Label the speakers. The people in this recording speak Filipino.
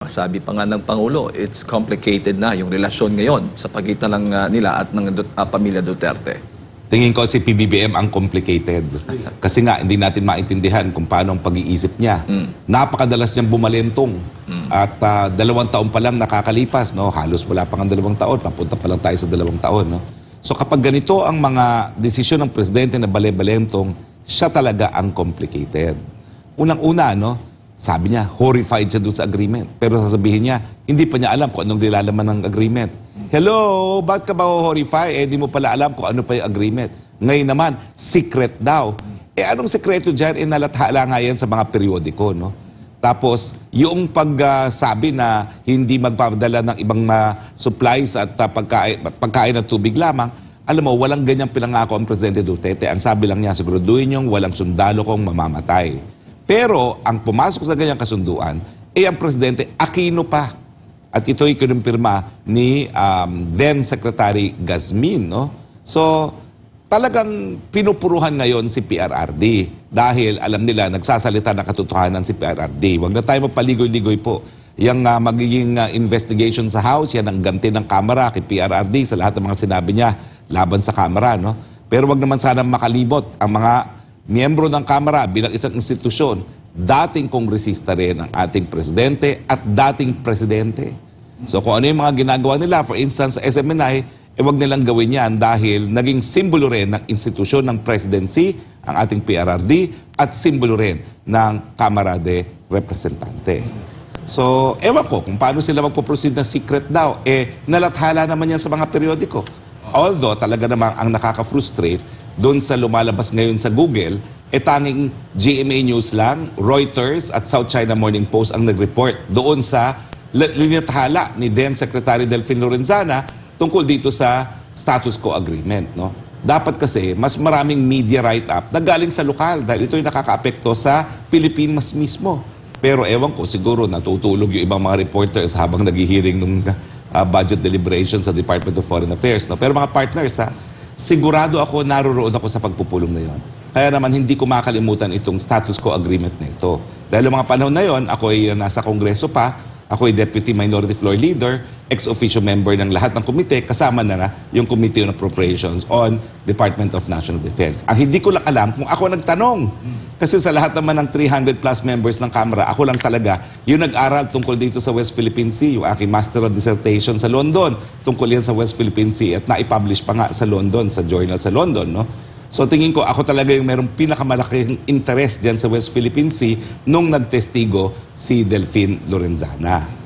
Speaker 1: sabi pa nga ng Pangulo, it's complicated na yung relasyon ngayon sa pagitan ng nila at ng pamilya Duterte.
Speaker 2: Tingin ko si PBBM ang complicated. Kasi nga, hindi natin maintindihan kung paano ang pag-iisip niya. Napakadalas niyang bumalentong. At 2 taon pa lang nakakalipas. No? Halos wala pang 2 taon. Papunta pa lang tayo sa 2 taon. No? So kapag ganito ang mga desisyon ng presidente na bale-balentong, siya talaga ang complicated. Unang-una, no? Sabi niya, horrified siya doon sa agreement. Pero sasabihin niya, hindi pa niya alam kung anong nilalaman ng agreement. Hello, bakit ka ba horrified? Di mo pala alam kung ano pa yung agreement. Ngayon naman, secret daw. Anong sekreto dyan? Nalathala nga yan sa mga periodiko, no? Tapos, yung pagsabi na hindi magpapadala ng ibang supplies at pagkain at tubig lamang, alam mo, walang ganyang pinangako ang Presidente Duterte. Ang sabi lang niya, siguraduhin yung walang sundalo kong mamamatay. Pero, ang pumasok sa ganyang kasunduan, ang Presidente Aquino pa. At ito'y kinumpirma ni then Secretary Gazmin, no? So, talagang pinupuruhan ngayon si PRRD dahil alam nila nagsasalita ng katotohanan si PRRD. Huwag na tayo magpaligoy-ligoy po. Yung magiging investigation sa House, yan ang ganti ng Kamara kay PRRD sa lahat ng mga sinabi niya laban sa Kamara, no? Pero wag naman sana makalimot ang mga miyembro ng Kamara bilang isang institusyon, dating kongresista rin ang ating presidente at dating presidente. So kung ano yung mga ginagawa nila, for instance sa SMNI, wag nilang gawin yan dahil naging simbolo rin ng institusyon ng presidency, ang ating PRRD, at simbolo rin ng Kamara de Representante. So, ewan ko kung paano sila magpo-proceed na secret daw. Nalathala naman yan sa mga periodiko. Although, talaga namang ang nakaka-frustrate doon sa lumalabas ngayon sa Google, tanging GMA News lang, Reuters at South China Morning Post ang nag-report doon sa linathala ni then Secretary Delfin Lorenzana tungkol dito sa status quo agreement. No? Dapat kasi mas maraming media write-up na galing sa lokal dahil ito'y nakaka-apekto sa Pilipinas mismo. Pero ewan ko, siguro natutulog yung ibang mga reporters habang naghihiring ng budget deliberation sa Department of Foreign Affairs. No? Pero mga partners, sigurado ako naroon ako sa pagpupulong na yon. Kaya naman hindi ko makalimutan itong status quo agreement na ito. Dahil mga panahon na yon, ako ay nasa Kongreso pa, ako ay Deputy Minority Floor Leader, ex-officio member ng lahat ng komite, kasama na yung Committee on Appropriations on Department of National Defense. Ang hindi ko lang alam kung ako nagtanong. Kasi sa lahat naman ng 300 plus members ng Kamara, ako lang talaga yung nag-aral tungkol dito sa West Philippine Sea, yung aking Master of Dissertation sa London, tungkol yan sa West Philippine Sea at na-publish pa nga sa London, sa journal sa London, no? So tingin ko, ako talaga yung merong pinakamalaking interest dyan sa West Philippine Sea nung nagtestigo si Delfin Lorenzana.